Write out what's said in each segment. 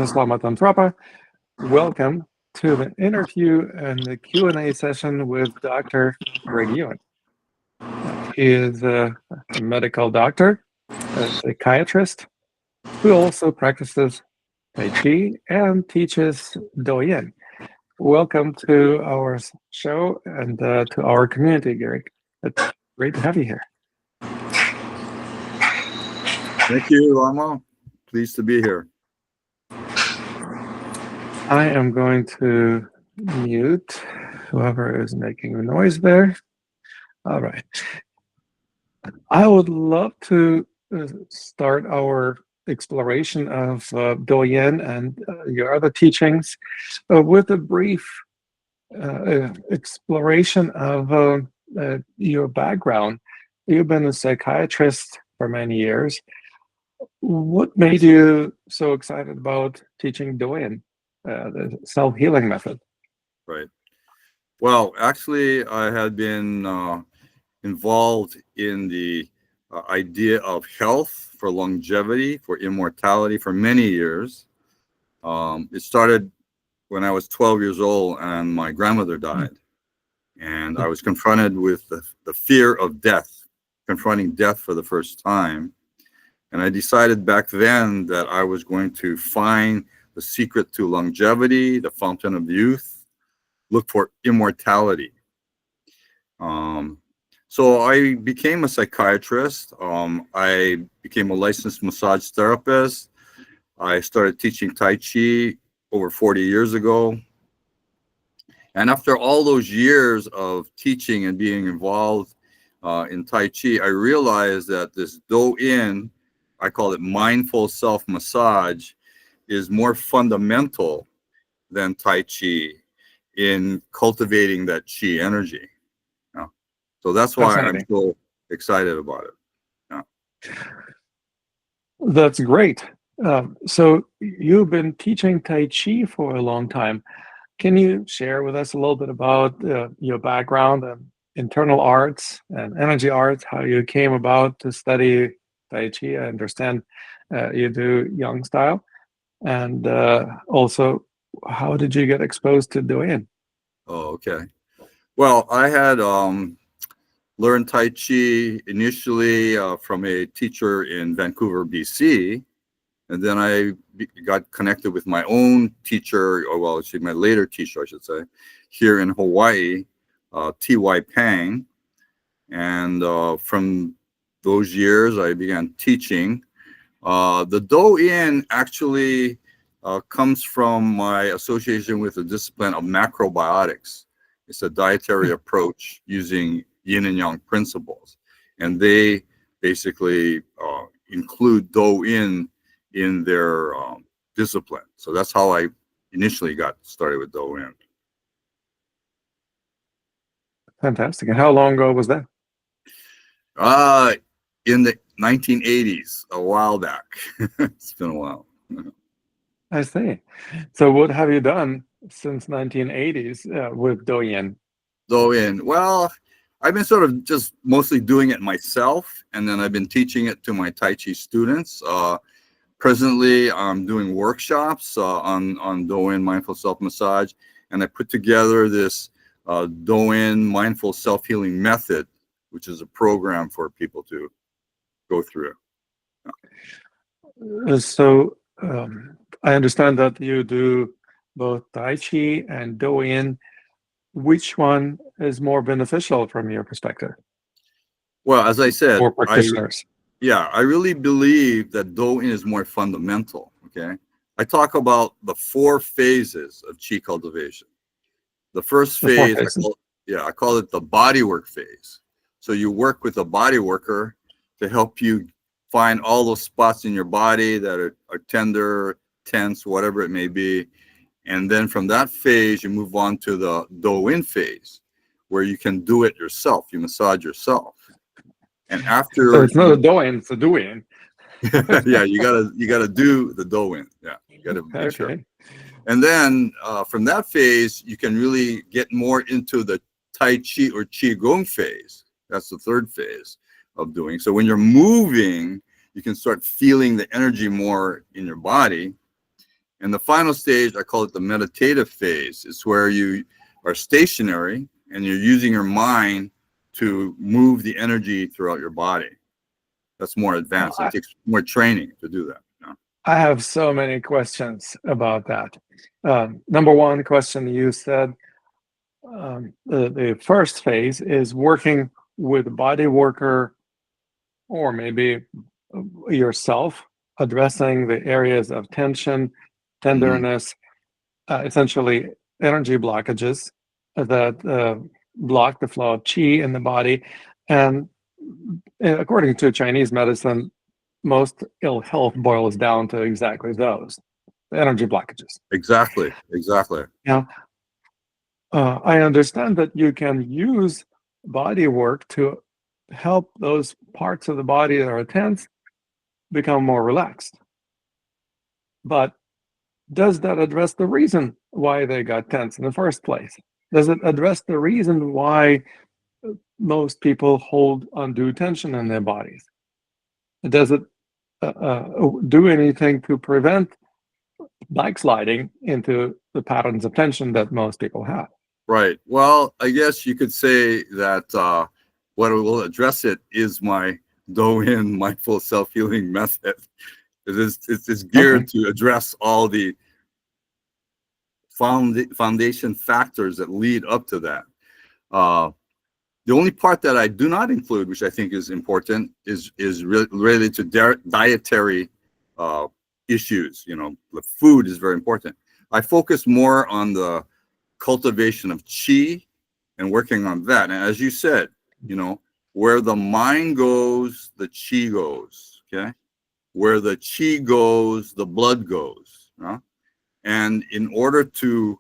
Selamat Antrapa. Welcome to the interview and the Q&A session with Dr. Greg Yuen. He is a medical doctor, a psychiatrist, who also practices Tai Chi and teaches Douyin. Welcome to our show and to our community, Greg. It's great to have you here. Thank you, Lama. Pleased to be here. I am going to mute whoever is making a noise there. All right. I would love to start our exploration of Douyin and your other teachings with a brief exploration of your background. You've been a psychiatrist for many years. What made you so excited about teaching Douyin, the self-healing method? Right. Well, actually, I had been involved in the idea of health, for longevity, for immortality for many years. It started when I was 12 years old and my grandmother died. And I was confronted with the fear of death, confronting death for the first time. And I decided back then that I was going to find the secret to longevity, the fountain of youth, look for immortality. So I became a psychiatrist. I became a licensed massage therapist. I started teaching Tai Chi over 40 years ago. And after all those years of teaching and being involved in Tai Chi, I realized that this Douyin, I call it mindful self-massage, is more fundamental than Tai Chi in cultivating that Chi energy. So that's why I'm so excited about it. That's great. So you've been teaching Tai Chi for a long time. Can you share with us a little bit about your background and internal arts and energy arts, how you came about to study Tai Chi? I understand you do Yang style. And also, how did you get exposed to Douyin? Oh, okay. Well, I had learned Tai Chi initially from a teacher in Vancouver, BC. And then I got connected with my own teacher, or well, my later teacher, I should say, here in Hawaii, T.Y. Pang. And from those years, I began teaching. The Douyin actually comes from my association with the discipline of macrobiotics. It's a dietary approach using yin and yang principles. And they basically include Douyin in their discipline. So that's how I initially got started with Douyin. Fantastic. And how long ago was that? In the 1980s, a while back. It's been a while. I see. So what have you done since 1980s with Douyin? Douyin. Well, I've been sort of just mostly doing it myself, and then I've been teaching it to my Tai Chi students. Presently, I'm doing workshops on Douyin mindful self-massage, and I put together this Douyin mindful self-healing method, which is a program for people to go through. So I understand that you do both Tai Chi and Douyin. Which one is more beneficial from your perspective? Well, as I said, for practitioners. I really believe that Douyin is more fundamental, okay? I talk about the 4 phases of Qi cultivation. The first phase, I call it the bodywork phase. So you work with a body worker to help you find all those spots in your body that are tender, tense, whatever it may be. And then from that phase, you move on to the Douyin phase, where you can do it yourself. You massage yourself. And after, so it's not a Douyin, it's a Douyin. Yeah, you gotta do the Douyin. Yeah, you gotta make sure. And then from that phase, you can really get more into the Tai Chi or Qigong phase. That's the 3rd phase of doing. So when you're moving, you can start feeling the energy more in your body. And the final stage, I call it the meditative phase. It's where you are stationary and you're using your mind to move the energy throughout your body. That's more advanced. It takes more training to do that. You know? I have so many questions about that. Number one question, you said the first phase is working with body worker or maybe yourself, addressing the areas of tension, tenderness, essentially energy blockages that block the flow of qi in the body. And according to Chinese medicine, most ill health boils down to exactly those, the energy blockages. Exactly. Now, I understand that you can use body work to help those parts of the body that are tense become more relaxed. But does that address the reason why they got tense in the first place? Does it address the reason why most people hold undue tension in their bodies? Does it do anything to prevent backsliding into the patterns of tension that most people have? Right. Well, I guess you could say that what will address it is my Do-In mindful self-healing method. It's geared to address all the foundation factors that lead up to that. The only part that I do not include, which I think is important, is related to dietary issues. You know, the food is very important. I focus more on the cultivation of qi and working on that. And as you said, you know, where the mind goes, the qi goes. Okay, where the qi goes, the blood goes. And in order to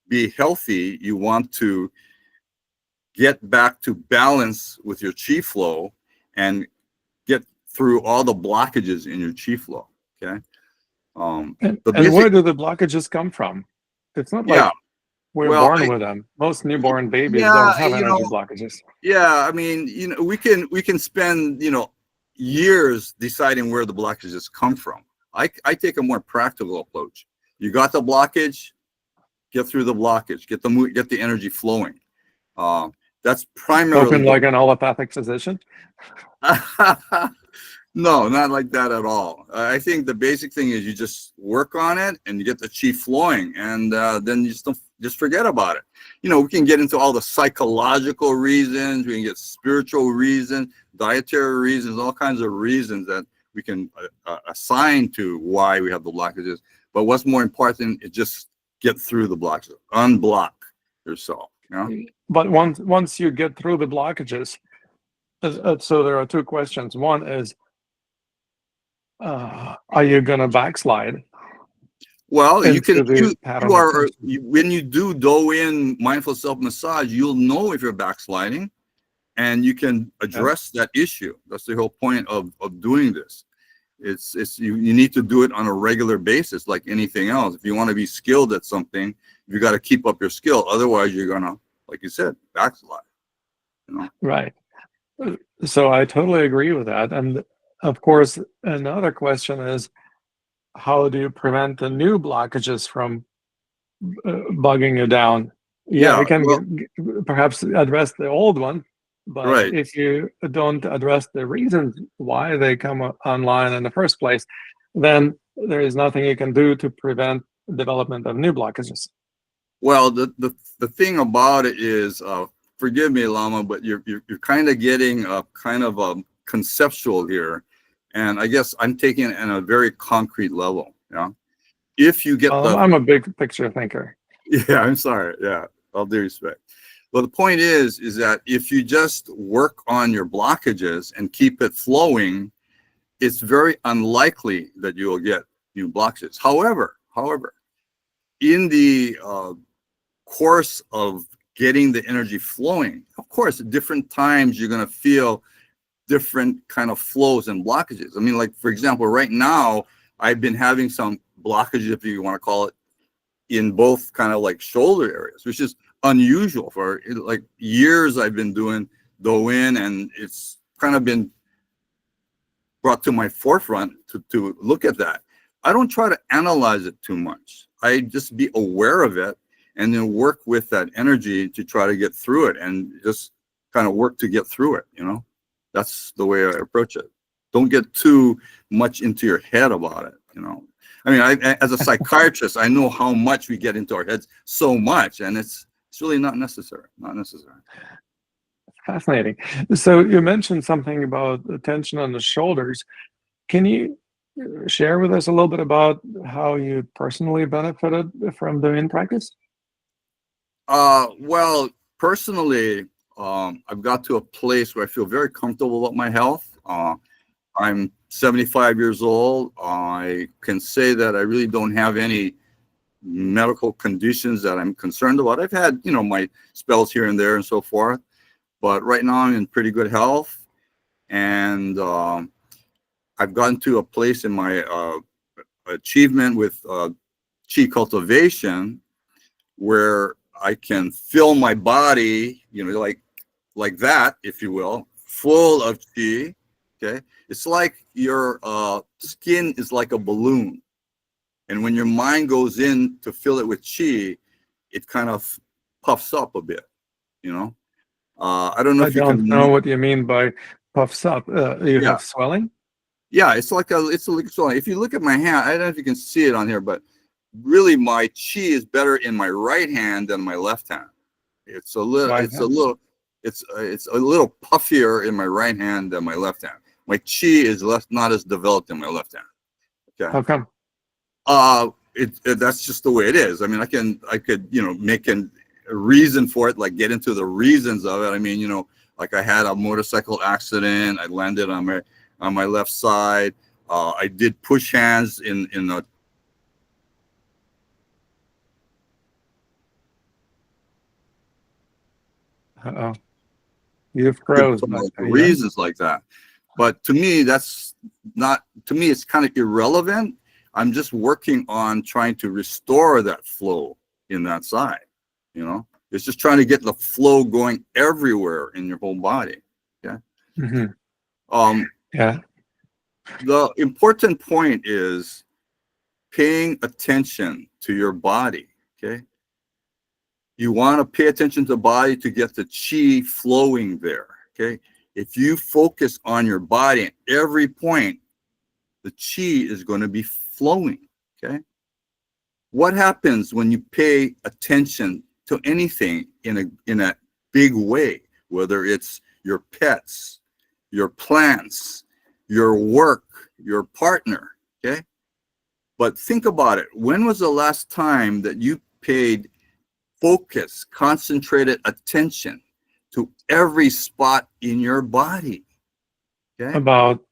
be healthy, you want to get back to balance with your qi flow and get through all the blockages in your qi flow. Okay. And where do the blockages come from? It's not like we're born with them. Most newborn babies don't have energy blockages. Yeah, I mean, you know, we can spend, you know, years deciding where the blockages come from. I take a more practical approach. You got the blockage, get through the blockage, get the energy flowing. That's primarily spoken like an allopathic physician. No, not like that at all. I think the basic thing is you just work on it and you get the qi flowing, and then you just forget about it. You know, we can get into all the psychological reasons, we can get spiritual reasons, dietary reasons, all kinds of reasons that we can assign to why we have the blockages. But what's more important is just get through the blockages, unblock yourself. You know? But once you get through the blockages, so there are two questions. One is, are you going to backslide? Well, you are when you do Do-In mindful self-massage, you'll know if you're backsliding, and you can address that issue. That's the whole point of doing this. You need to do it on a regular basis, like anything else. If you want to be skilled at something, you got to keep up your skill. Otherwise, you're gonna, like you said, backslide. You know? Right. So I totally agree with that. And of course, another question is, how do you prevent the new blockages from bugging you down? Yeah, we can perhaps address the old one, but if you don't address the reasons why they come online in the first place, then there is nothing you can do to prevent development of new blockages. Well, the thing about it is, forgive me, Lama, but you're kind of getting a kind of a conceptual here, and I guess I'm taking it in a very concrete level. Yeah, if you get I'm a big picture thinker. Yeah, I'm sorry. Yeah, all due respect. Well, the point is that if you just work on your blockages and keep it flowing, it's very unlikely that you will get new blockages. However, in the course of getting the energy flowing, of course, at different times you're going to feel different kind of flows and blockages. I mean, like, for example, right now, I've been having some blockages, if you want to call it, in both kind of like shoulder areas, which is unusual. For like years I've been doing Do-In, and it's kind of been brought to my forefront to look at that. I don't try to analyze it too much. I just be aware of it and then work with that energy to try to get through it and just kind of work to get through it, you know? That's the way I approach it. Don't get too much into your head about it, you know? I mean, as a psychiatrist, I know how much we get into our heads so much, and it's really not necessary, not necessary. Fascinating. So you mentioned something about the tension on the shoulders. Can you share with us a little bit about how you personally benefited from the in practice? Well, personally, I've got to a place where I feel very comfortable about my health. I'm 75 years old. I can say that I really don't have any medical conditions that I'm concerned about. I've had, you know, my spells here and there and so forth, but right now I'm in pretty good health. And I've gotten to a place in my achievement with chi cultivation where I can feel my body, you know, like that, if you will, full of chi. Okay, it's like your skin is like a balloon, and when your mind goes in to fill it with chi, it kind of puffs up a bit. You know, I don't know I if you don't can. know what you mean by puffs up. You Yeah, have swelling? yeah, it's like so if you look at my hand, I don't know if you can see it on here, but really my chi is better in my right hand than my left hand. It's a little, Why is it's a that? little, it's a little puffier in my right hand than my left hand. My chi is not as developed in my left hand. Okay. How come? That's just the way it is. I mean, I could, you know, make a reason for it, like get into the reasons of it. I mean, you know, like I had a motorcycle accident. I landed on my left side. I did push hands in the. Uh-oh. You've Some froze of back the there, Yuen. reasons like that. But to me, that's not, to me, it's kind of irrelevant. I'm just working on trying to restore that flow in that side, you know? It's just trying to get the flow going everywhere in your whole body. Yeah. Hmm. Um, Yeah. the important point is paying attention to your body. Okay. You want to pay attention to the body to get the chi flowing there. Okay. If you focus on your body at every point, the chi is going to be flowing. Okay. What happens when you pay attention to anything in a big way, whether it's your pets, your plants, your work, your partner? Okay. But think about it. When was the last time that you paid focus, concentrated attention to every spot in your body? Okay. About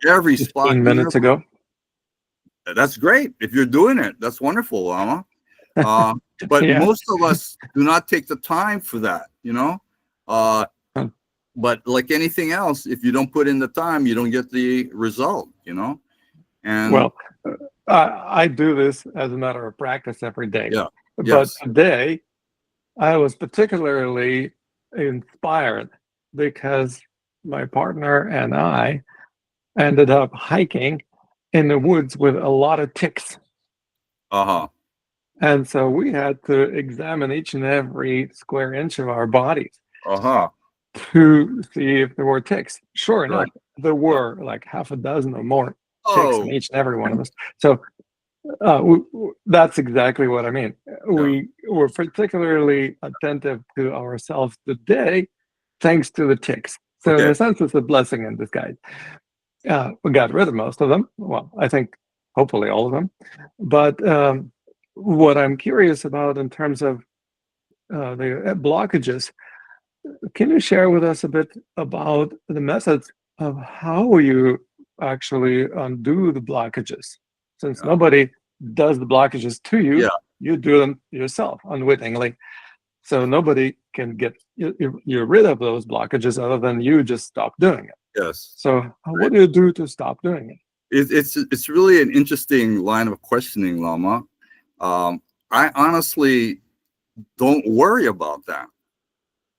Every spot 15 in your minutes ago. body. That's great. If you're doing it, that's wonderful, Lama. But Yeah. most of us do not take the time for that, you know? But like anything else, if you don't put in the time, you don't get the result, you know? And Well, I do this as a matter of practice every day. yeah, But yes. today, I was particularly inspired because my partner and I ended up hiking in the woods with a lot of ticks. Uh-huh. And so we had to examine each and every square inch of our bodies Uh-huh. to see if there were ticks. Sure enough, Right. there were like half a dozen or more ticks in Oh, each and every one of us. So that's exactly what I mean. yeah. We were particularly attentive to ourselves today, thanks to the ticks. So in Okay. a sense, it's a blessing in disguise. We got rid of most of them. Well, I think hopefully all of them. But what I'm curious about in terms of the blockages, can you share with us a bit about the methods of how you actually undo the blockages? Since Yeah. nobody does the blockages to you, Yeah. you do them yourself unwittingly. So nobody can get you're rid of those blockages other than you just stop doing it. Yes. So what Right. do you do to stop doing it? It's really an interesting line of questioning, Lama. I honestly don't worry about that.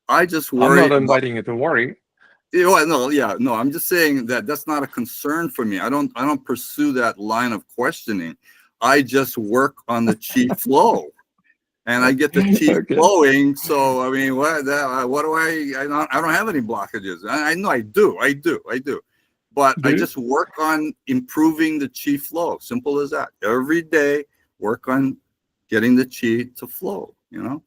I just I'm worry not about, inviting you to worry. No, I'm just saying that that's not a concern for me. I don't pursue that line of questioning. I just work on the chi flow, and I get the chi Okay. flowing. So I mean, what do I don't have any blockages. I know I do, but Do I you? just work on improving the chi flow. Simple as that. Every day, work on getting the chi to flow. Okay.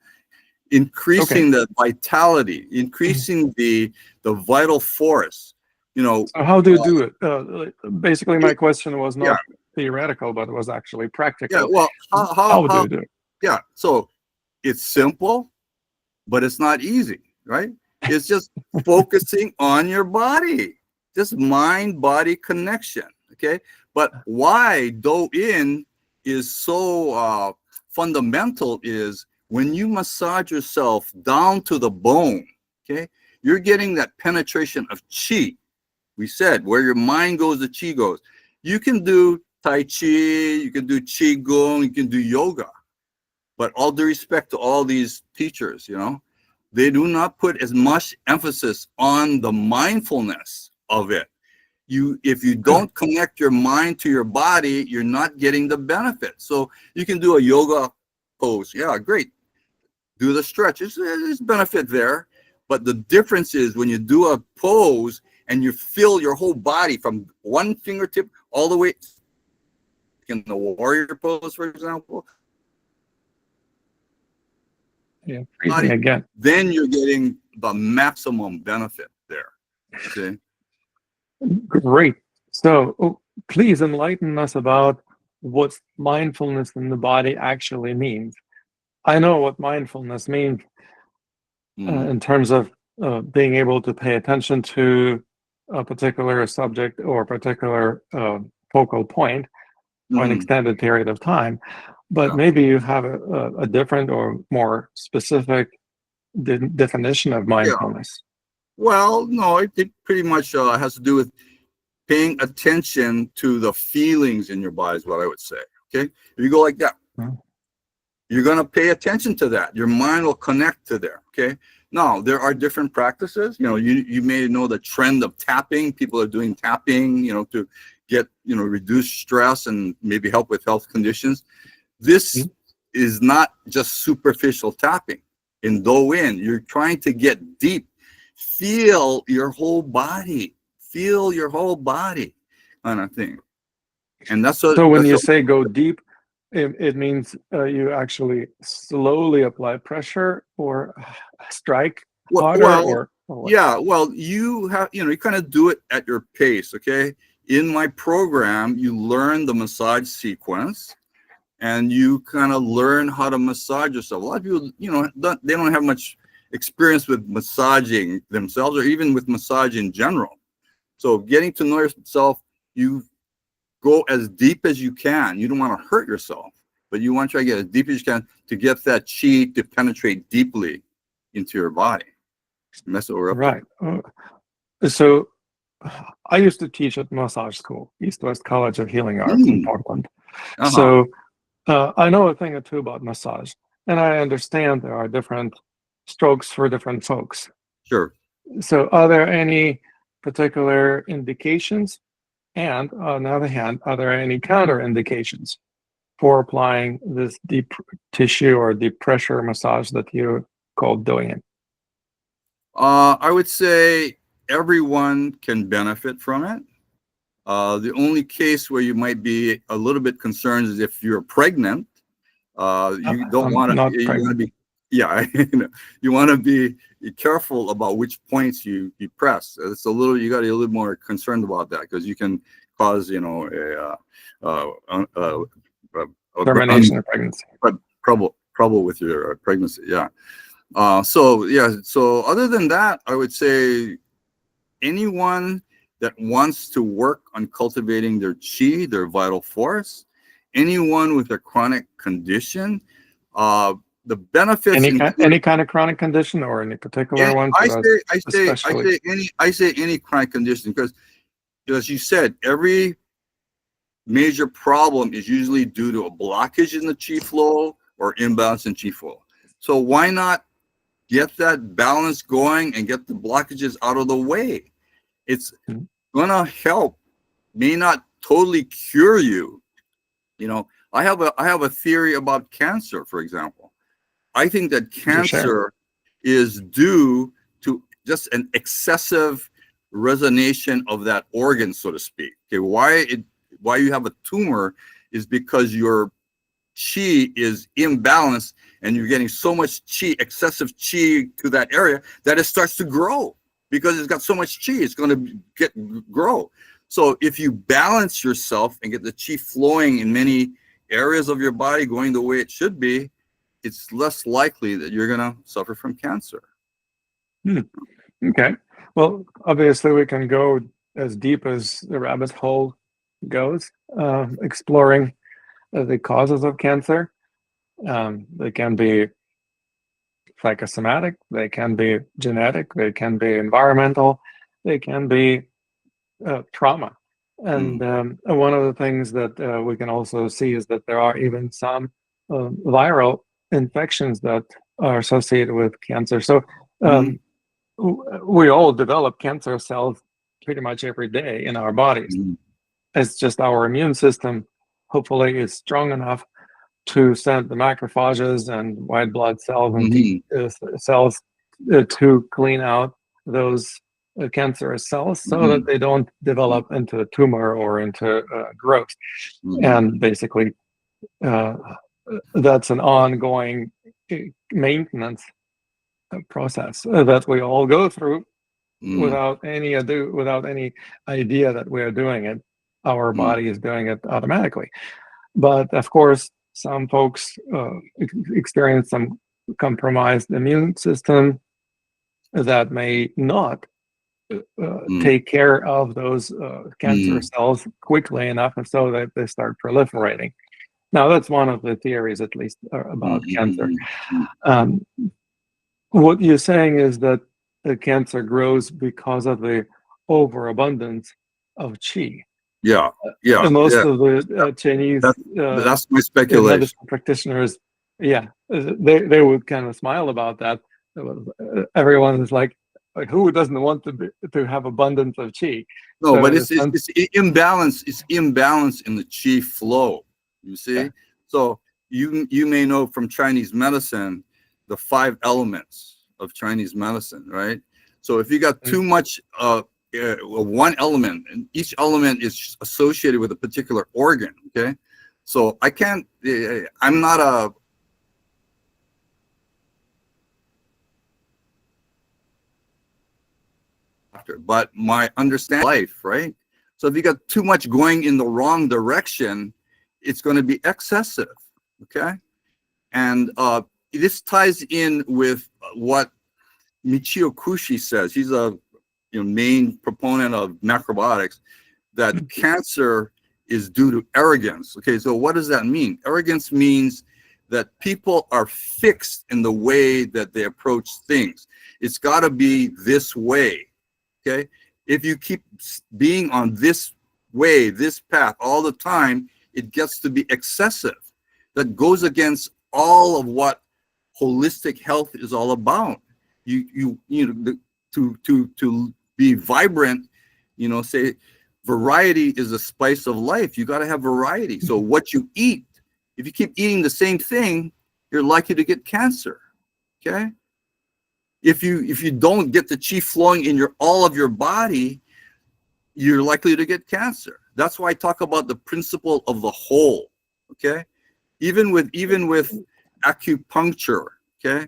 Increasing the vitality, increasing the vital force. So how do you Uh, do it? Basically, my question was yeah, not theoretical, but it was actually yeah. practical. Well, How do you do it? yeah. So it's simple, but it's not easy, right? It's just focusing on your body, just mind-body connection. Okay, but why Do In is so fundamental is when you massage yourself down to the bone. Okay, you're getting that penetration of chi. We said where your mind goes, the chi goes. You can do tai chi, you can do qigong, you can do yoga, but all due respect to all these teachers, they do not put as much emphasis on the mindfulness of it. If you don't connect your mind to your body, you're not getting the benefit. So you can do a yoga pose. Yeah, great. Do the stretch. There's benefit there. But the difference is when you do a pose and you feel your whole body from one fingertip all the way in the warrior pose, for example, Yeah, freezing body, again. then you're getting the maximum benefit there. See? Great. So please enlighten us about what mindfulness in the body actually means. I know what mindfulness means Mm, in terms of being able to pay attention to a particular subject or a particular focal point for an mm, extended period of time. But yeah. maybe you have a different or more specific definition of Yeah. mindfulness. Well, no, it pretty much has to do with paying attention to the feelings in your body is what I would say. Okay. If you go like that, Mhm. you're going to pay attention to that. Your mind will connect to there. Okay. Now, there are different practices. You may know the trend of tapping. People are doing tapping, to get, reduce stress and maybe help with health conditions. This is not just superficial tapping. In Do-In, you're trying to get deep. Feel your whole body. Feel your whole body kind of thing. And So when you say go deep, it means you actually slowly apply pressure or strike harder well, or what? yeah, well, you kind of do it at your pace, okay? In my program, you learn the massage sequence and you kind of learn how to massage yourself. A lot of people, they don't have much experience with massaging themselves or even with massage in general. So getting to know yourself, you go as deep as you can. You don't want to hurt yourself, but you want to try to get as deep as you can to get that chi to penetrate deeply into your body. And that's what we're up to. Right. So I used to teach at massage school, East West College of Healing Arts in Mm, Portland. uh-huh. So I know a thing or two about massage, and I understand there are different strokes for different folks. Sure. So are there any particular indications? And on the other hand, are there any counterindications for applying this deep tissue or deep pressure massage that you call doing? I would say everyone can benefit from it. The only case where you might be a little bit concerned is if you're pregnant. You don't I'm want not to. You want pregnant. to be, yeah. You want to be careful about which points you press. It's a little. You got to be a little more concerned about that because you can cause, Termination of pregnancy. trouble with your pregnancy. Yeah. So other than that, I would say anyone that wants to work on cultivating their chi, their vital force, anyone with a chronic condition, the benefits include Any kind of chronic condition or any particular one to us especially? I say any chronic condition because as you said, every major problem is usually due to a blockage in the chi flow or imbalance in chi flow. So why not get that balance going and get the blockages out of the way? It's Mhm. gonna help, may not totally cure you. You know, I have a theory about cancer, for example. I think that To share. cancer is due to just an excessive resonation of that organ, so to speak. Okay, why you have a tumor is because your chi is imbalanced and you're getting so much chi, excessive chi to that area that it starts to grow because it's got so much chi, it's going to grow. So if you balance yourself and get the chi flowing in many areas of your body going the way it should be, it's less likely that you're going to suffer from cancer. Hmm. Okay. Well, obviously, we can go as deep as the rabbit hole goes, exploring the causes of cancer. They can be psychosomatic, they can be genetic, they can be environmental, they can be trauma. And Mm. one of the things that we can also see is that there are even some viral infections that are associated with cancer. So Mm. um, we all develop cancer cells pretty much every day in our bodies. Mm. It's just our immune system, hopefully, is strong enough to send the macrophages and white blood cells and T Mm. cells to clean out those cancerous cells so that Mm. they don't develop into a tumor or into growth. Mm. And basically, uh, that's an ongoing maintenance process that we all go through Mm. without any idea that we're doing it. Our Mm. body is doing it automatically. But of course, some folks experience some compromised immune system that may not Mm. take care of those cancer Mm. cells quickly enough, and so that they start proliferating. Now, that's one of the theories, at least, Mm. about cancer. Mm. Mm. Um, what you're saying is that the cancer grows because of the overabundance of qi. Yeah, yeah, Most yeah. of the Chinese That's that's my speculation. medicine practitioners, yeah, they would kind of smile about that. Everyone is like, who doesn't want to have abundance of qi? No, So but in a sense, it's imbalance. It's imbalance in the chi flow. You yeah. see, so you may know from Chinese medicine the 5 elements of Chinese medicine, right? So if you got Mm. too much one element, and each element is associated with a particular organ, okay? So I can't. I'm not a doctor, but my understanding of life, right? So if you got too much going in the wrong direction, it's going to be excessive, okay? And this ties in with what Michio Kushi says. He's a main proponent of macrobiotics, that cancer is due to arrogance. Okay, so what does that mean? Arrogance means that people are fixed in the way that they approach things. It's got to be this way. Okay, if you keep being on this way, this path all the time, it gets to be excessive. That goes against all of what holistic health is all about. To be vibrant, say variety is a spice of life. You got to have variety. So what you eat, if you keep eating the same thing, you're likely to get cancer. Okay. If you don't get the chi flowing in all of your body, you're likely to get cancer. That's why I talk about the principle of the whole. Okay. Even with acupuncture, okay,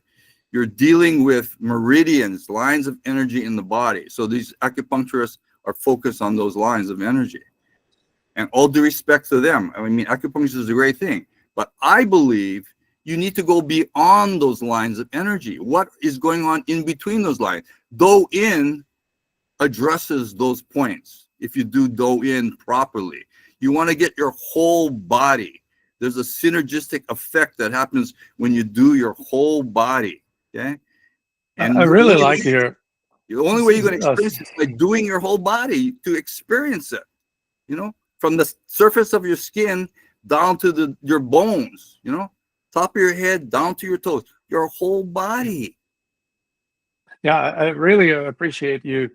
you're dealing with meridians, lines of energy in the body. So these acupuncturists are focused on those lines of energy. And all due respect to them, I mean, acupuncture is a great thing, but I believe you need to go beyond those lines of energy. What is going on in between those lines? Do in addresses those points. If you do in properly, you want to get your whole body. There's a synergistic effect that happens when you do your whole body. Okay, and I really like your the only way you're going to experience it is by doing your whole body to experience it. From the surface of your skin down to your bones. Top of your head down to your toes, your whole body. yeah, I really appreciate you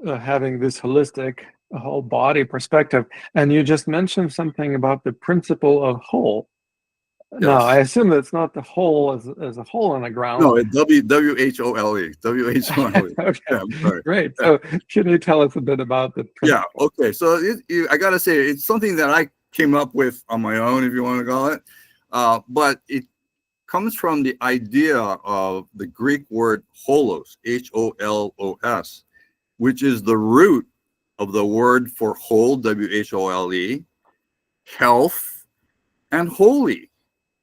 having this holistic whole body perspective. And you just mentioned something about the principle of whole. Now, I Yes. assume that's not the hole as a hole in the ground. No, it WHOLE. WHOLE. Okay, Yeah, I'm sorry. great. Yeah. So can you tell us a bit about the Yeah. principle? Okay. So I gotta say, it's something that I came up with on my own, if you want to call it. But it comes from the idea of the Greek word holos, HOLOS, which is the root of the word for whole, WHOLE, health, and holy.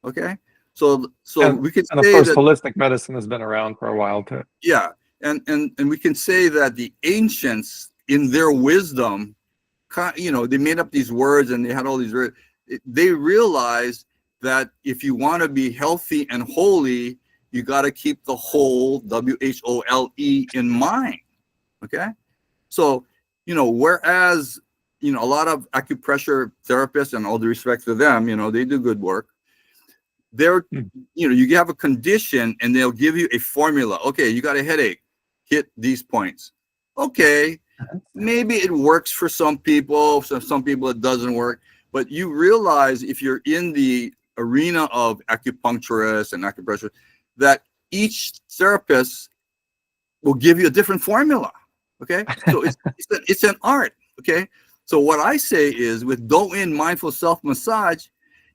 Okay. So And we could and of say course, that, holistic medicine has been around for a while too. yeah, and we can say that the ancients, in their wisdom, they made up these words and they had all these words. They realized that if you want to be healthy and holy, you got to keep the whole, WHOLE, in mind. Okay. So, whereas, a lot of acupressure therapists, and all due respect to them, they do good work. They're, Hmm. You have a condition and they'll give you a formula. Okay, you got a headache, hit these points. Okay, maybe it works for some people, some people it doesn't work. But you realize, if you're in the arena of acupuncturists and acupressure, that each therapist will give you a different formula. Okay, so it's an art. Okay, so what I say is, with Do-In mindful self massage,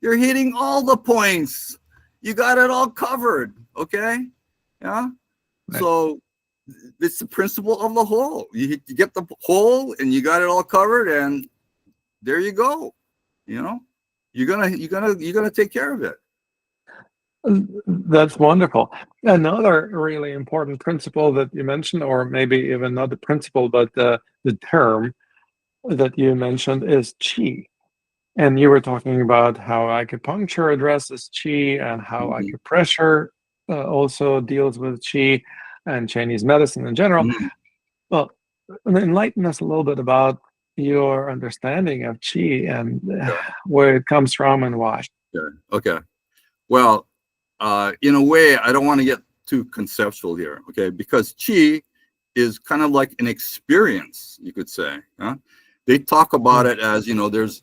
you're hitting all the points. You got it all covered. Okay, yeah. Right. So it's the principle of the whole. You get the whole, and you got it all covered, and there you go. You're gonna take care of it. That's wonderful. Another really important principle that you mentioned, or maybe even not the principle, but the term that you mentioned is qi. And you were talking about how acupuncture addresses qi and how Mhm. acupressure also deals with qi and Chinese medicine in general. Mhm. Well, enlighten us a little bit about your understanding of qi and where it comes from and why. Okay. Okay. Well, in a way, I don't want to get too conceptual here, okay? Because qi is kind of like an experience, you could say. Huh? They talk about Mm. it as, there's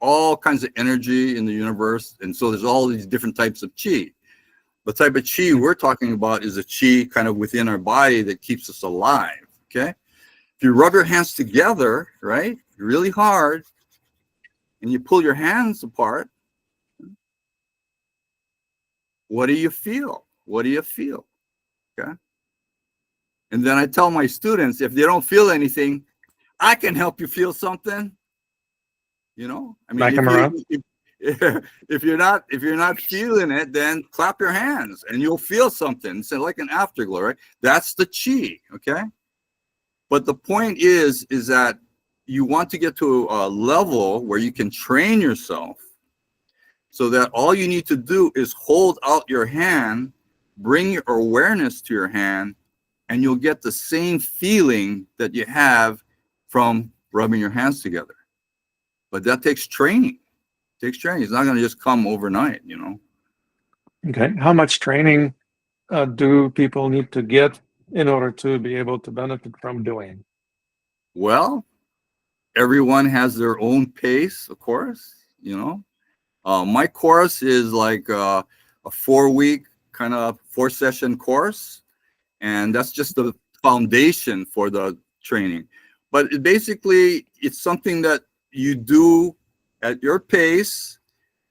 all kinds of energy in the universe, and so there's all these different types of qi. The type of qi Mm. we're talking about is a qi kind of within our body that keeps us alive, okay? If you rub your hands together, right, really hard, and you pull your hands apart, what do you feel? What do you feel? Okay. And then I tell my students, if they don't feel anything, I can help you feel something. I mean, Smack 'em around. if you're not feeling it, then clap your hands and you'll feel something. It's like an afterglow, right? That's the chi. Okay. But the point is that you want to get to a level where you can train yourself, so that all you need to do is hold out your hand, bring your awareness to your hand, and you'll get the same feeling that you have from rubbing your hands together. But that takes training. It takes training. It's not going to just come overnight. Okay. How much training do people need to get in order to be able to benefit from doing? Well, everyone has their own pace, of course. My course is like a 4-week kind of 4-session course, and that's just the foundation for the training. But basically, it's something that you do at your pace.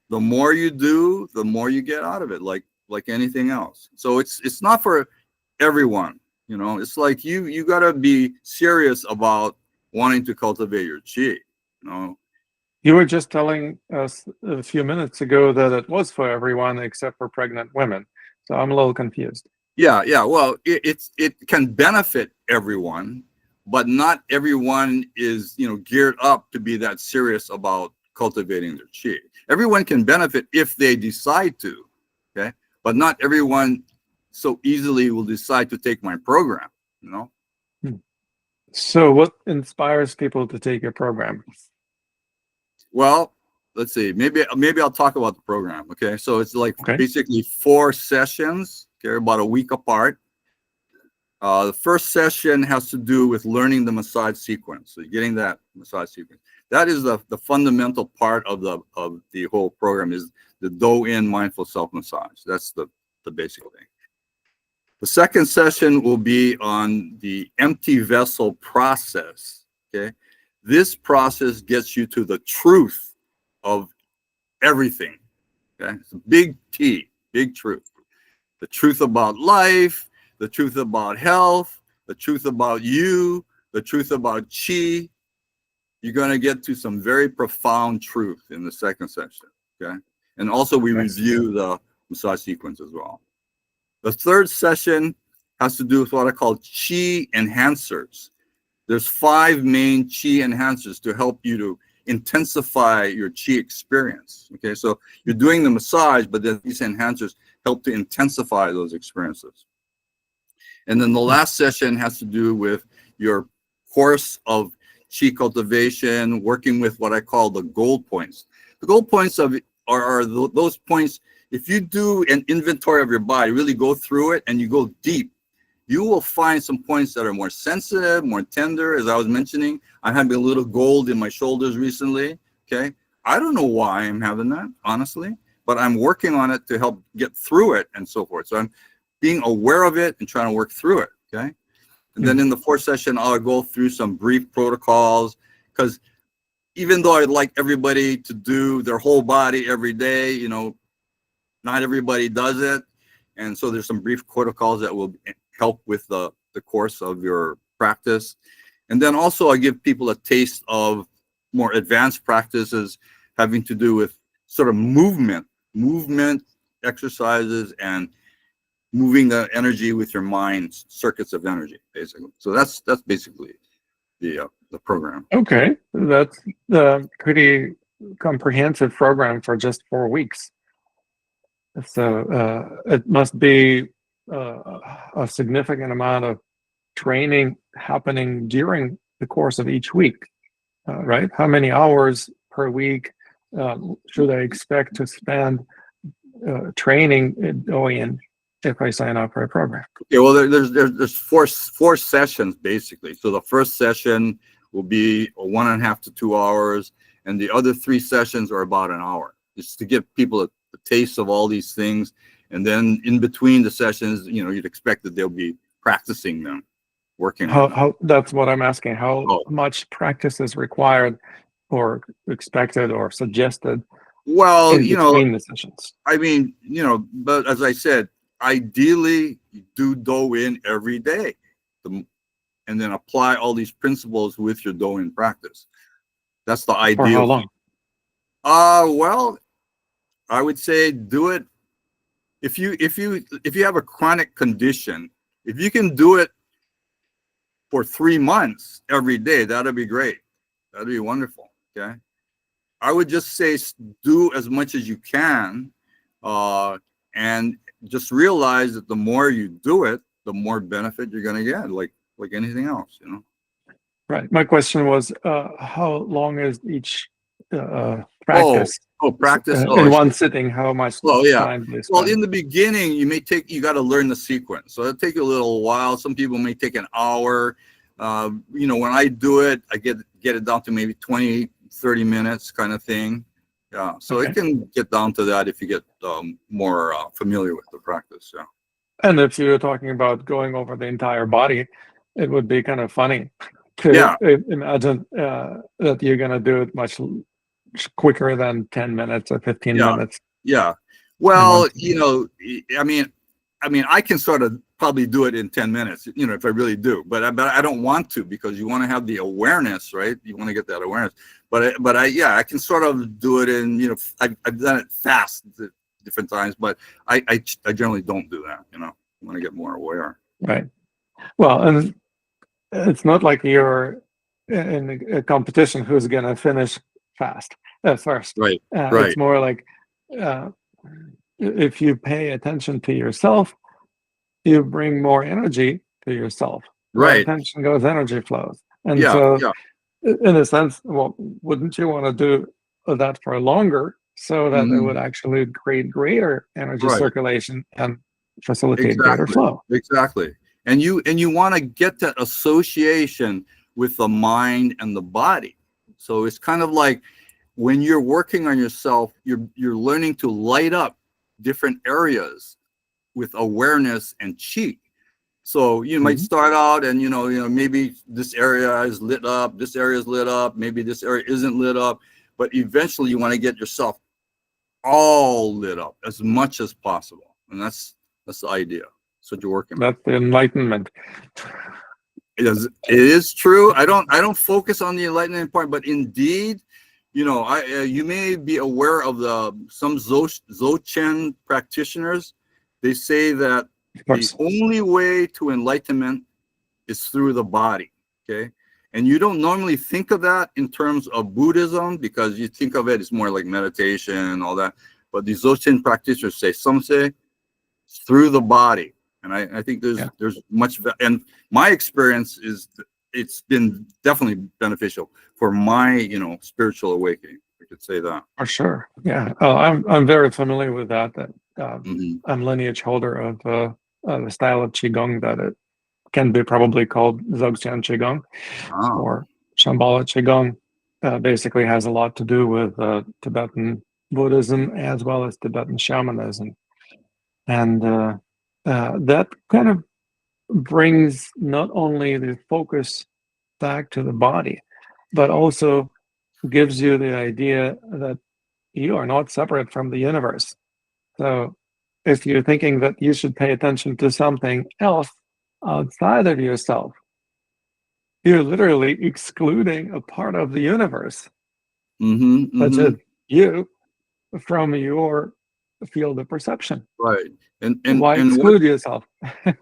The more you do, the more you get out of it, like anything else. So it's not for everyone. It's like you got to be serious about wanting to cultivate your chi. You were just telling us a few minutes ago that it was for everyone except for pregnant women. So I'm a little confused. Yeah. Well, it can benefit everyone, but not everyone is geared up to be that serious about cultivating their chi. Everyone can benefit if they decide to, okay? But not everyone so easily will decide to take my program. Hmm. So what inspires people to take your program? Well, let's see. Maybe I'll talk about the program. Okay, so it's like Okay. basically 4 sessions. Okay, about a week apart. The first session has to do with learning the massage sequence. So getting that massage sequence. That is the fundamental part of the whole program, is the Do-In mindful self-massage. That's the basic thing. The second session will be on the empty vessel process. Okay. This process gets you to the truth of everything. Okay. It's a big T, big truth. The truth about life, the truth about health, the truth about you, the truth about chi. You're going to get to some very profound truth in the second session. Okay. And also we review the massage sequence as well. The third session has to do with what I call chi enhancers. There's 5 main chi enhancers to help you to intensify your chi experience. Okay, so you're doing the massage, but then these enhancers help to intensify those experiences. And then the last session has to do with your course of chi cultivation, working with what I call the gold points. The gold points are those points. If you do an inventory of your body, really go through it and you go deep, you will find some points that are more sensitive, more tender. As I was mentioning, I'm having a little gold in my shoulders recently. Okay. I don't know why I'm having that, honestly, but I'm working on it to help get through it and so forth. So I'm being aware of it and trying to work through it. Okay. And then in the fourth session, I'll go through some brief protocols, because even though I'd like everybody to do their whole body every day, you know, not everybody does it. And so there's some brief protocols that will help with the course of your practice. And then also I give people a taste of more advanced practices having to do with sort of movement exercises and moving the energy with your mind, circuits of energy, basically. So that's basically the program. Okay, that's a pretty comprehensive program for just 4 weeks. So it must be a significant amount of training happening during the course of each week, right? How many hours per week should I expect to spend training in if I sign up for a program? Okay, well, there's four sessions basically. So the first session will be 1.5 to 2 hours, and the other 3 sessions are about an hour, just to give people a taste of all these things. And then in between the sessions, you know, you'd expect that they'll be practicing them, working on them. How that's what I'm asking. How much practice is required or expected or suggested Well, in you know, between the sessions? I mean, you know, but as I said, ideally do Do-In every day, and then apply all these principles with your Do-In practice. That's the ideal. For how long? Well, I would say do it if you have a chronic condition. If you can do it for 3 months every day, that'd be great. That'd be wonderful. Okay. I would just say do as much as you can, and just realize that the more you do it, the more benefit you're going to get, like anything else, you know. Right. My question was, how long is each practice? Practice In one sitting. How much time do you spend? Well, in the beginning, you got to learn the sequence, so it'll take you a little while. Some people may take an hour. You know, when I do it, I get it down to maybe 20-30 minutes kind of thing. Yeah, so it can get down to that if you get more familiar with the practice. Yeah. And if you're talking about going over the entire body, it would be kind of funny to imagine that you're going to do it much quicker than 10 minutes or 15 minutes. Yeah. Well, you know, I mean, I can sort of probably do it in 10 minutes, you know, if I really do, but I don't want to, because you want to have the awareness, right? You want to get that awareness, but I can sort of do it in, you know, I've done it fast different times, but I generally don't do that, you know. I want to get more aware. Right. Well, and it's not like you're in a competition who's going to finish fast first. Right. It's more like if you pay attention to yourself, you bring more energy to yourself. Where attention goes, energy flows. And in a sense, well, wouldn't you want to do that for longer so that it would actually create greater energy circulation and facilitate greater flow? Exactly. And you want to get that association with the mind and the body. So it's kind of like when you're working on yourself, you're learning to light up different areas with awareness and chi. So you might start out and, maybe this area is lit up, this area is lit up, maybe this area isn't lit up, but eventually you want to get yourself all lit up as much as possible. And that's the idea. That's what you're working on. That's the enlightenment. It is true. I don't focus on the enlightenment part, but indeed, you may be aware of some Dzogchen practitioners. They say that the only way to enlightenment is through the body. Okay, and you don't normally think of that in terms of Buddhism, because you think of it as more like meditation and all that. But the Dzogchen practitioners some say it's through the body. And I think there's much, and my experience is it's been definitely beneficial for my spiritual awakening. I could say that. For sure, yeah. Oh, I'm very familiar with that. I'm lineage holder of the style of qigong that it can be probably called Dzogchen qigong or Shambhala qigong. Basically, has a lot to do with Tibetan Buddhism as well as Tibetan shamanism, and that kind of brings not only the focus back to the body, but also gives you the idea that you are not separate from the universe. So if you're thinking that you should pay attention to something else outside of yourself, you're literally excluding a part of the universe, such as you, from your field of perception. Right. And why exclude yourself?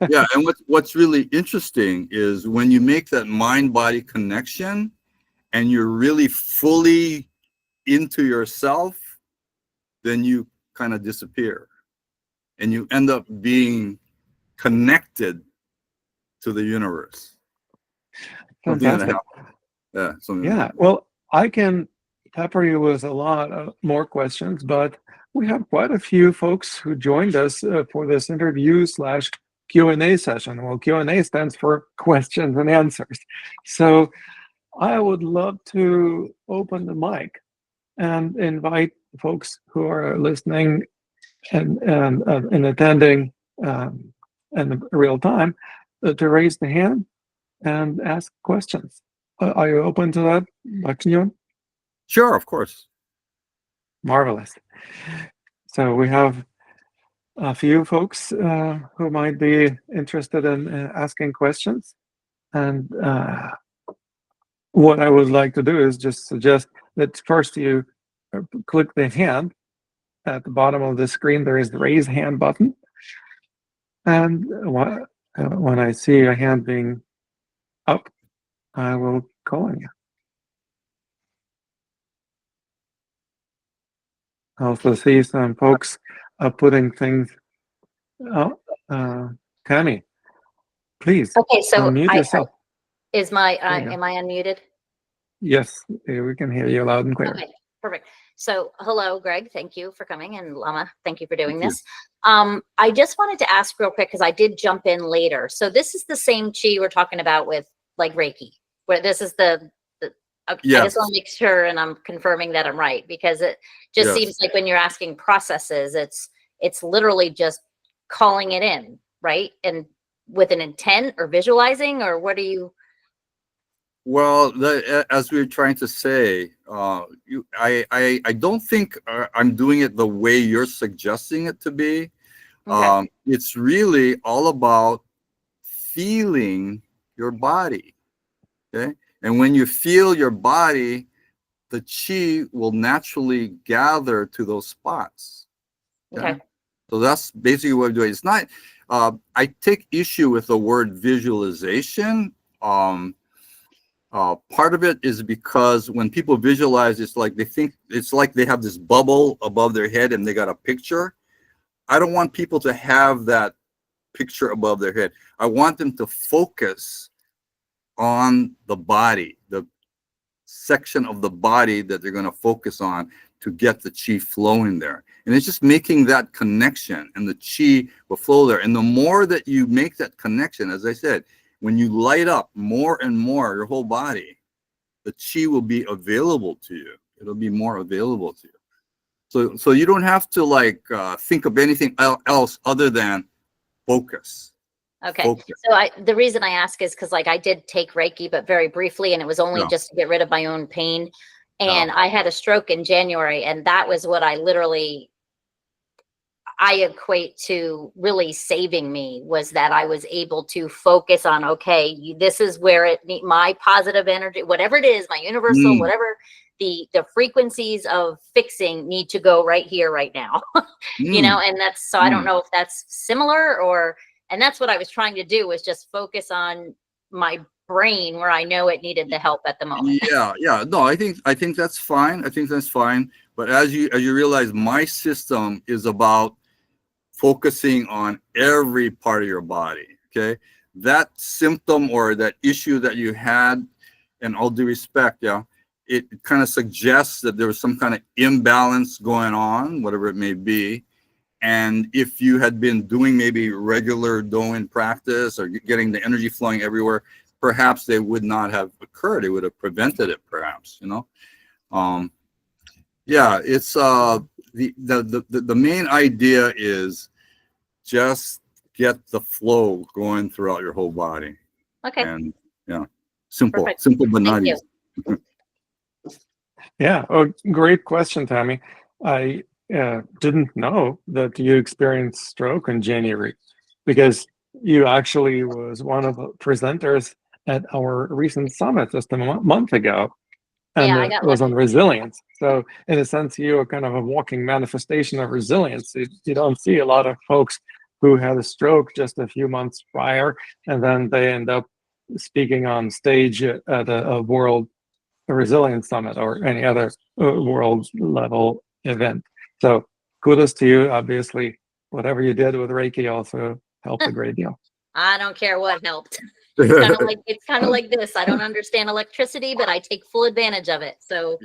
Yeah, and what's really interesting is when you make that mind-body connection and you're really fully into yourself, then you kind of disappear and you end up being connected to the universe. Fantastic. Yeah, well, I can pepper you with a lot more questions, but we have quite a few folks who joined us for this interview / Q&A session. Well, Q&A stands for questions and answers. So I would love to open the mic and invite folks who are listening and attending in real time to raise the hand and ask questions. Are you open to that, Dr. Yuen? Sure, of course. Marvelous. So we have a few folks who might be interested in asking questions. And what I would like to do is just suggest that first you click the hand. At the bottom of the screen, there is the raise hand button. And when I see a hand being up, I will call on you. I also see some folks putting things out. Tammy, please unmute yourself. Am I unmuted? Yes, we can hear you loud and clear. Okay, perfect. So hello, Greg. Thank you for coming. And Lama, thank you for doing this. I just wanted to ask real quick, because I did jump in later. So this is the same chi we're talking about with like Reiki, where this is I just want to make sure, and I'm confirming that I'm right, because it just seems like when you're asking processes, it's literally just calling it in, right? And with an intent or visualizing, or what are you? Well, as we were trying to say, I don't think I'm doing it the way you're suggesting it to be. Okay. It's really all about feeling your body. Okay. And when you feel your body, the chi will naturally gather to those spots. Okay. So that's basically what I'm doing. It's not, I take issue with the word visualization. Part of it is because when people visualize, it's like they think, it's like they have this bubble above their head and they got a picture. I don't want people to have that picture above their head. I want them to focus on the body, the section of the body that they're going to focus on, to get the chi flowing there. And it's just making that connection, and the chi will flow there. And the more that you make that connection, as I said, when you light up more and more your whole body, the chi will be available to you. It'll be more available to you. So you don't have to like think of anything else other than focus. Okay. Focus. So the reason I ask is because like I did take Reiki, but very briefly, and it was only just to get rid of my own pain. And I had a stroke in January, and that was what I equate to really saving me, was that I was able to focus on, okay, this is where my positive energy, whatever it is, my universal, whatever the frequencies of fixing need to go right here, right now, you know, and that's, so I don't know if that's similar and that's what I was trying to do, was just focus on my brain where I know it needed the help at the moment. Yeah. No, I think that's fine. I think that's fine. But as you realize, my system is about focusing on every part of your body. Okay, that symptom or that issue that you had, and all due respect, it kind of suggests that there was some kind of imbalance going on, whatever it may be. And if you had been doing maybe regular Doin practice or getting the energy flowing everywhere, perhaps they would not have occurred. It would have prevented it, perhaps, you know. It's the main idea is just get the flow going throughout your whole body. Okay. And simple, Perfect. simple but not Thank easy. Yeah. Oh, great question, Tammy. I didn't know that you experienced stroke in January, because you actually was one of the presenters at our recent summit just a month ago, and it was on resilience. So in a sense, you are kind of a walking manifestation of resilience. You don't see a lot of folks who had a stroke just a few months prior, and then they end up speaking on stage at a World Resilience Summit or any other world level event. So kudos to you. Obviously, whatever you did with Reiki also helped a great deal. I don't care what helped. It's kind of like this. I don't understand electricity, but I take full advantage of it. So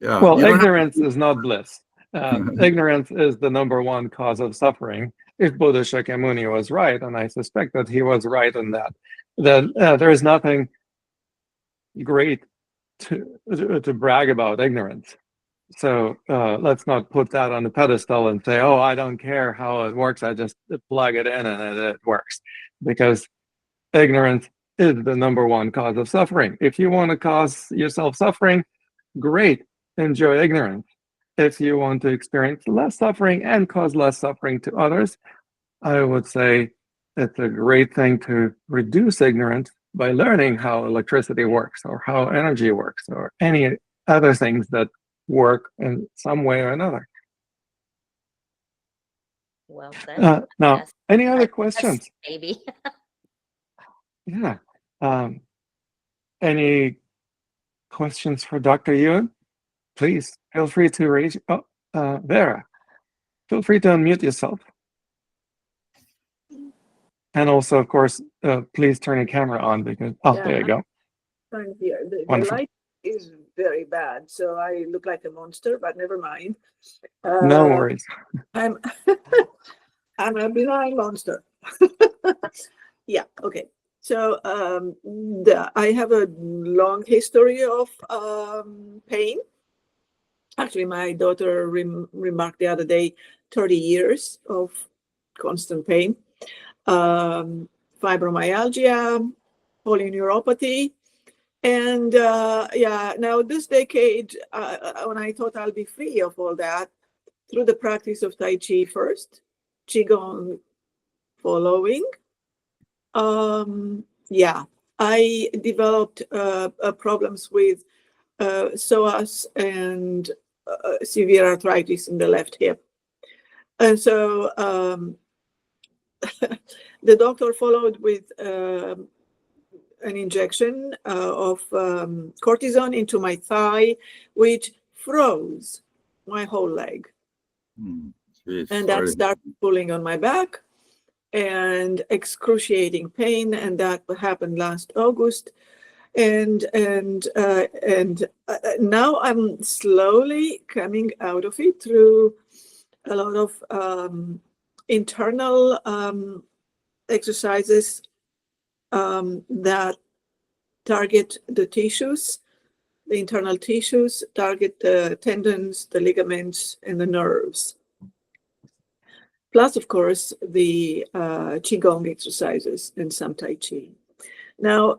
well, ignorance is not bliss. Ignorance is the #1 cause of suffering. If Buddha Shakyamuni was right, and I suspect that he was right in that there is nothing great to brag about ignorance. So let's not put that on the pedestal and say, oh, I don't care how it works, I just plug it in and it works. Because ignorance is the #1 cause of suffering. If you want to cause yourself suffering, great, enjoy ignorance. If you want to experience less suffering and cause less suffering to others, I would say it's a great thing to reduce ignorance by learning how electricity works or how energy works or any other things that work in some way or another. Well said. Now, any other questions? Maybe. Yeah. Any questions for Dr. Yuen? Please feel free to raise. Vera, feel free to unmute yourself. And also, of course, please turn your camera on because, there you go. The light is very bad, so I look like a monster, but never mind. No worries. I'm a benign monster. Yeah, okay. So I have a long history of pain. Actually, my daughter remarked the other day, 30 years of constant pain. Fibromyalgia, polyneuropathy. And now this decade, when I thought I'll be free of all that, through the practice of Tai Chi first, Qigong following, I developed problems with psoas and severe arthritis in the left hip. And so the doctor followed with an injection of cortisone into my thigh, which froze my whole leg. And that started pulling on my back and excruciating pain. And that happened last August. and now I'm slowly coming out of it through a lot of internal exercises that target the tissues, the internal tissues, target the tendons, the ligaments, and the nerves. Plus, of course, the Qigong exercises and some Tai Chi. Now,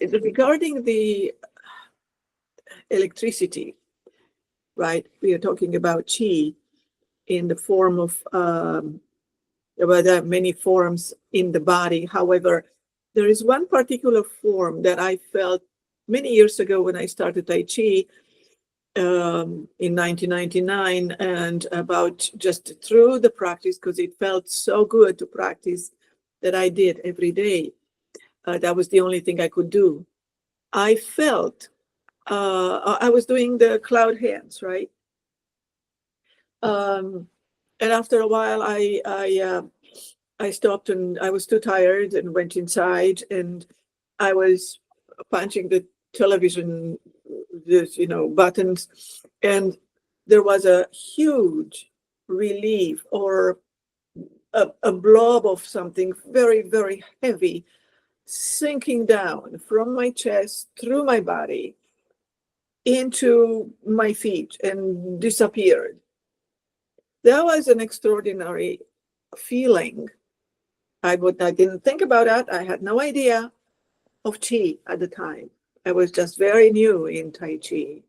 regarding the electricity, right? We are talking about Qi in the form of, well, there are many forms in the body. However, there is one particular form that I felt many years ago when I started Tai Chi in 1999, and about just through the practice, because it felt so good to practice, that I did every day. That was the only thing I could do. I felt, I was doing the cloud hands, right? And after a while, I stopped, and I was too tired and went inside, and I was punching the television, buttons, and there was a huge relief, or a blob of something very, very heavy sinking down from my chest through my body into my feet and disappeared. That was an extraordinary feeling. I didn't think about that. I had no idea of Qi at the time. I was just very new in Tai Chi.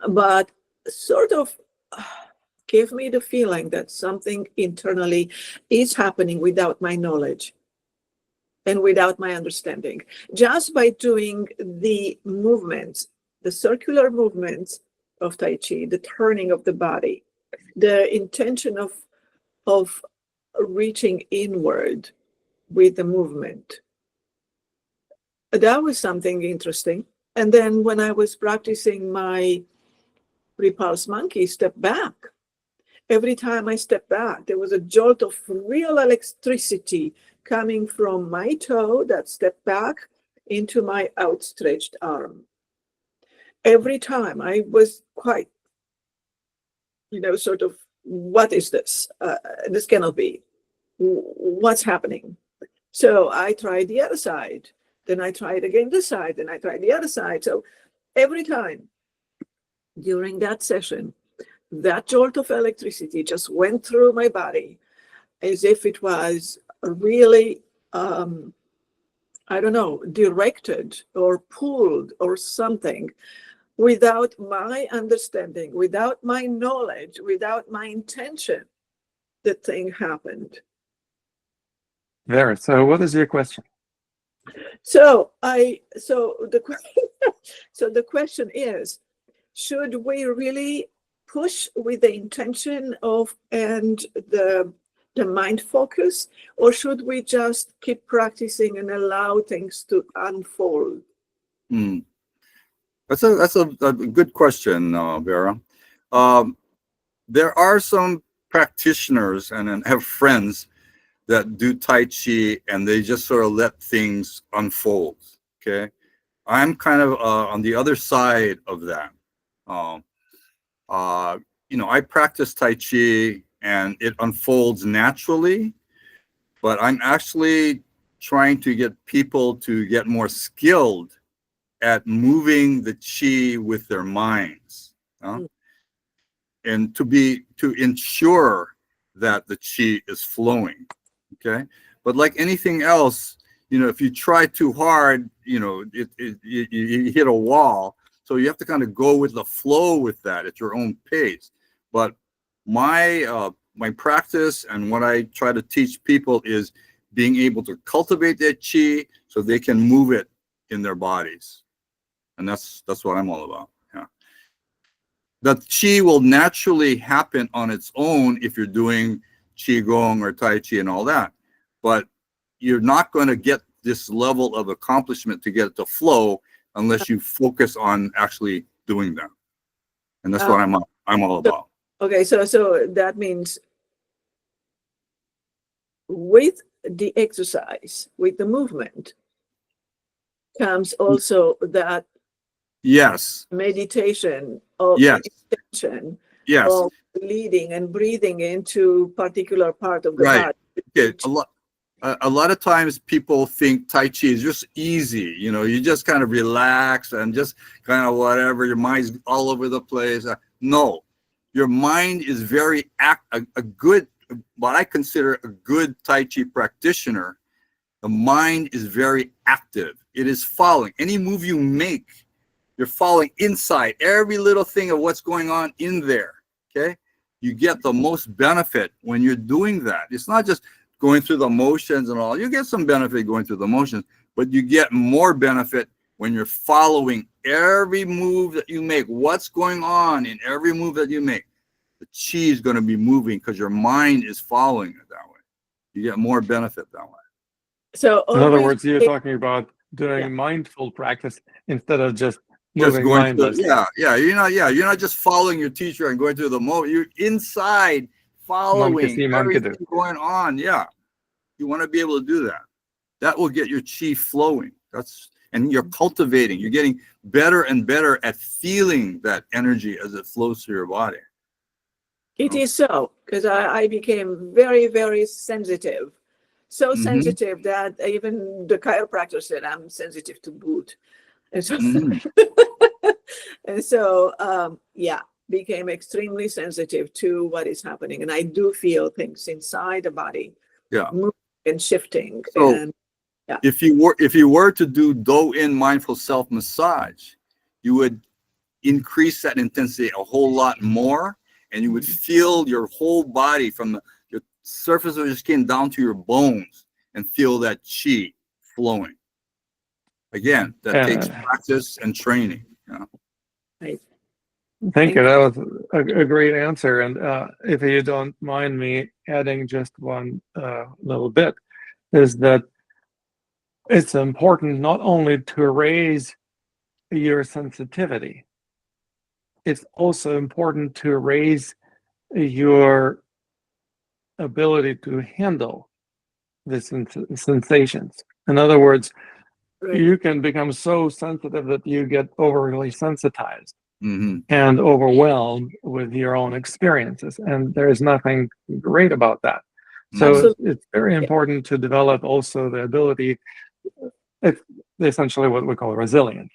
But sort of gave me the feeling that something internally is happening without my knowledge and without my understanding. Just by doing the movements, the circular movements of Tai Chi, the turning of the body, the intention of reaching inward with the movement. That was something interesting. And then when I was practicing my repulse monkey step back, every time I stepped back, there was a jolt of real electricity coming from my toe that stepped back into my outstretched arm. Every time I was quite, sort of, what is this? This cannot be. What's happening? So I tried the other side. Then I tried again this side. Then I tried the other side. So every time during that session, that jolt of electricity just went through my body as if it was really, directed or pulled or something, without my understanding, without my knowledge, without my intention. The thing happened. There. So what is your question? So the question is, should we really push with the intention of and the mind focus, or should we just keep practicing and allow things to unfold? That's a good question, Vera. There are some practitioners, and I have friends that do Tai Chi, and they just sort of let things unfold. Okay, I'm kind of on the other side of that. I practice Tai Chi, and it unfolds naturally, but I'm actually trying to get people to get more skilled at moving the Qi with their minds, and to ensure that the Qi is flowing. Okay, but like anything else, if you try too hard, you hit a wall. So you have to kind of go with the flow with that at your own pace. But my practice and what I try to teach people is being able to cultivate that Qi so they can move it in their bodies. And that's what I'm all about. Yeah. The Qi will naturally happen on its own if you're doing Qigong or Tai Chi and all that. But you're not going to get this level of accomplishment to get it to flow unless you focus on actually doing that. And that's what I'm all about. Okay, so that means with the exercise, with the movement, comes also that Yes. meditation of Yes. intention Yes. of leading and breathing into particular part of the Right. body. Okay. A lot of times people think Tai Chi is just easy. You know, you just kind of relax and just kind of whatever. Your mind's all over the place. No, your mind is very a good, what I consider a good Tai Chi practitioner. The mind is very active. It is following any move you make. You're following inside every little thing of what's going on in there. Okay, you get the most benefit when you're doing that. It's not just going through the motions and all. You get some benefit going through the motions, but you get more benefit when you're following every move that you make. What's going on in every move that you make? The chi is going to be moving because your mind is following it that way. You get more benefit that way. So In other always words, you're take- talking about doing Yeah. mindful practice instead of just Just moving going through, mindlessly. you're not just following your teacher and going through the mode. You're inside following see, monkey do. everything going on. Yeah, you want to be able to do that. That will get your chi flowing. And you're cultivating. You're getting better and better at feeling that energy as it flows through your body. It is so, because I became very, very sensitive. So Mhm. sensitive that even the chiropractor said I'm sensitive to boot. And so, Mhm. and so yeah, became extremely sensitive to what is happening. And I do feel things inside the body Yeah. moving and shifting. So And if you were to do Do-In mindful self massage, you would increase that intensity a whole lot more, and you would feel your whole body from your surface of your skin down to your bones and feel that chi flowing. Again, that takes practice and training. You know? right. Thank you. That was a great answer. And if you don't mind me adding just one little bit, is that it's important not only to raise your sensitivity, it's also important to raise your ability to handle the sensations. In other words, Right. you can become so sensitive that you get overly sensitized Mhm. and overwhelmed with your own experiences. And there's nothing great about that. So Absolutely. it's very important to develop also the ability, it's essentially what we call resilience.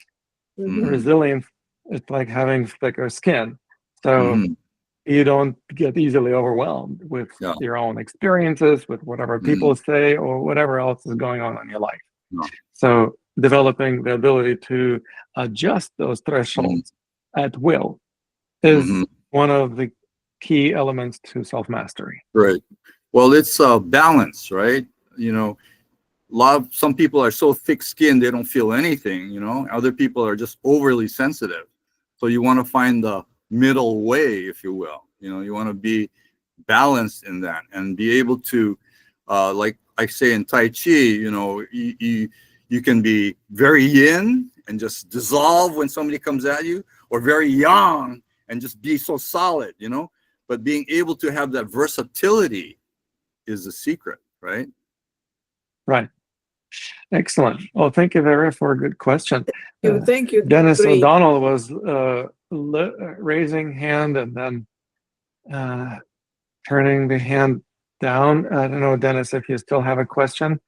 Mhm. Resilience is like having thicker skin. So Mhm. you don't get easily overwhelmed with Yeah. your own experiences, with whatever people say, or whatever else is going on in your life. Yeah. So developing the ability to adjust those thresholds at will is one of the key elements to self-mastery. Right. Well, it's balance, right? You know, some people are so thick-skinned they don't feel anything. You know, other people are just overly sensitive. So you want to find the middle way, if you will. You know, you want to be balanced in that and be able to, like I say in Tai Chi, you know, you can be very yin and just dissolve when somebody comes at you, or very yang and just be so solid, you know. But being able to have that versatility is the secret, right? Right. Excellent. Well, thank you, Vera, for a good question. Thank you. Dennis Great. O'Donnell was raising hand and then turning the hand down. I don't know, Dennis, if you still have a question,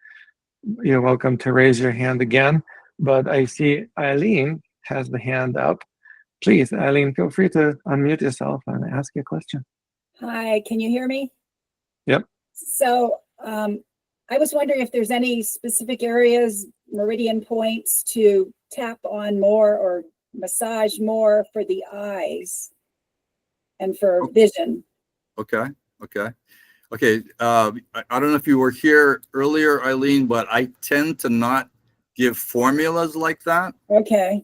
you're welcome to raise your hand again. But I see Eileen has the hand up. Please, Eileen, feel free to unmute yourself and ask your question. Hi, can you hear me? Yep. So I was wondering if there's any specific areas, meridian points to tap on more or massage more for the eyes and for vision. Okay. I don't know if you were here earlier, Eileen, but I tend to not give formulas like that. Okay.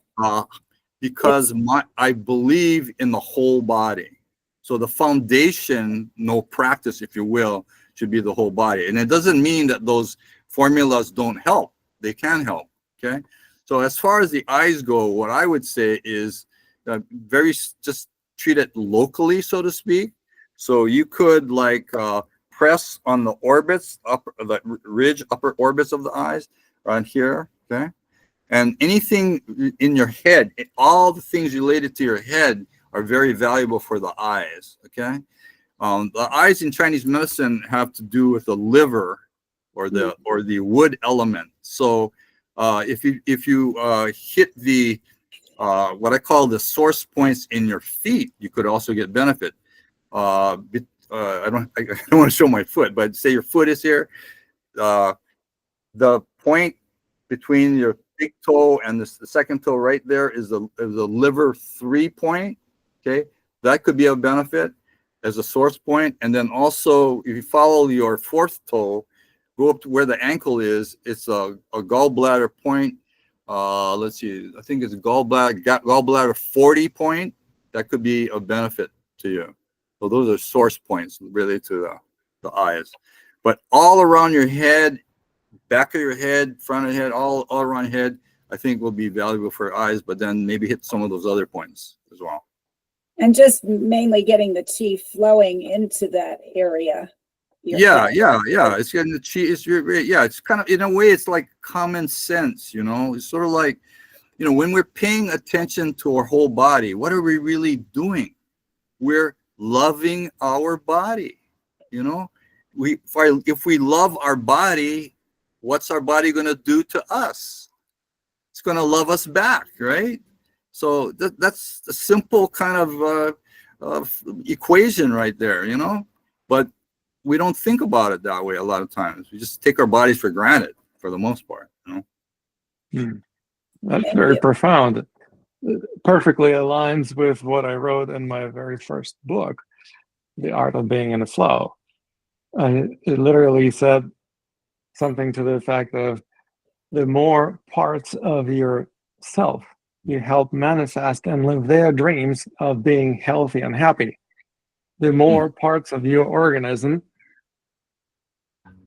Because I believe in the whole body. So the foundation, no practice, if you will, should be the whole body. And it doesn't mean that those formulas don't help. They can help. Okay. So as far as the eyes go, what I would say is just treat it locally, so to speak. So you could like press on the orbits, the ridge, upper orbits of the eyes right here. Okay. And anything in your head, all the things related to your head are very valuable for the eyes, okay? The eyes in Chinese medicine have to do with the liver or the wood element. So if you hit the what I call the source points in your feet, you could also get benefit. I don't want to show my foot, but say your foot is here. The point between your big toe and the second toe right there is the liver 3 point. Okay, that could be a benefit as a source point. And then also, if you follow your fourth toe, go up to where the ankle is. It's a gallbladder point. Let's see, I think it's gallbladder 40 point. That could be a benefit to you. So those are source points related to the eyes. But all around your head, back of your head, front of your head, all around your head, I think will be valuable for eyes, but then maybe hit some of those other points as well. And just mainly getting the chi flowing into that area. Yeah. It's getting the chi. It's kind of, in a way, it's like common sense, you know. It's sort of like, you know, when we're paying attention to our whole body, what are we really doing? We're loving our body, you know. If we love our body, what's our body going to do to us? It's going to love us back, right? So that's a simple kind of equation right there, you know. But we don't think about it that way a lot of times. We just take our bodies for granted for the most part, you know. That's very profound. It perfectly aligns with what I wrote in my very first book, The Art of Being in the Flow. And it literally said something to the effect of, the more parts of yourself you help manifest and live their dreams of being healthy and happy, the more parts of your organism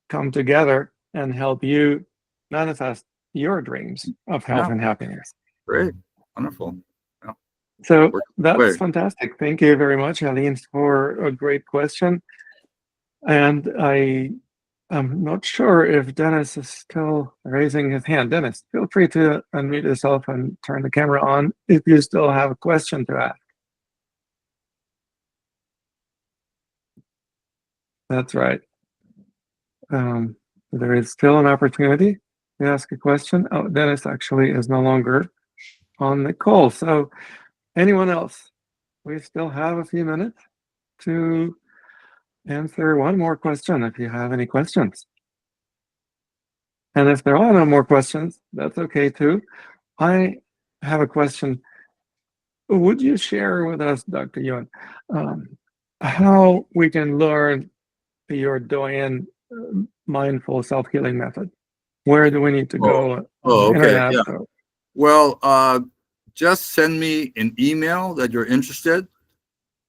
come together and help you manifest your dreams of health and happiness. Great. Wonderful. Yeah. So that's fantastic. Thank you very much, Aline, for a great question. And I'm not sure if Dennis is still raising his hand. Dennis, feel free to unmute yourself and turn the camera on if you still have a question to ask. That's right. There is still an opportunity to ask a question. Oh, Dennis actually is no longer on the call. So anyone else? We still have a few minutes to answer one more question if you have any questions. And if there are no more questions, that's okay too. I have a question. Would you share with us, Dr. Yuen, how we can learn your Doyen mindful self-healing method? Where do we need to go? Okay. Yeah. Well, just send me an email that you're interested.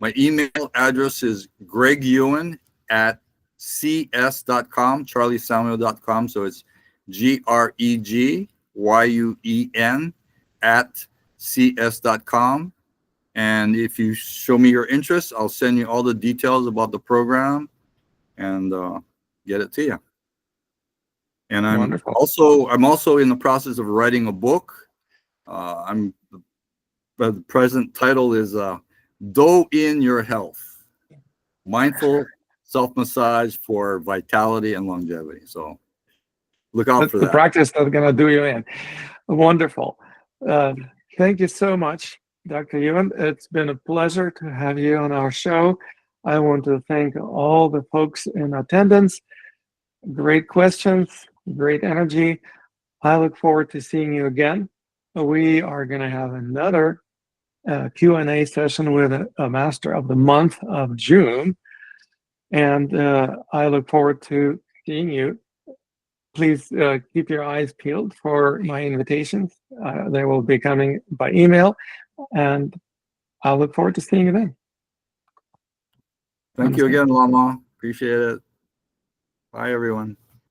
My email address is gregyuen@cs.com, charliesamuel.com. So it's GREGYUN@cs.com. And if you show me your interest, I'll send you all the details about the program and get it to you. And I'm also in the process of writing a book. The present title is Do in Your Health, Mindful Self-Massage for Vitality and Longevity. So look out for that. The practice that's going to do you in. Wonderful. Thank you so much, Dr. Yuen. It's been a pleasure to have you on our show. I want to thank all the folks in attendance. Great questions, great energy. I look forward to seeing you again. We are going to have another Q&A session with a master of the month of June. And I look forward to seeing you. Please keep your eyes peeled for my invitations. They will be coming by email. And I'll look forward to seeing you then. Thank you again, Lama. Appreciate it. Bye, everyone.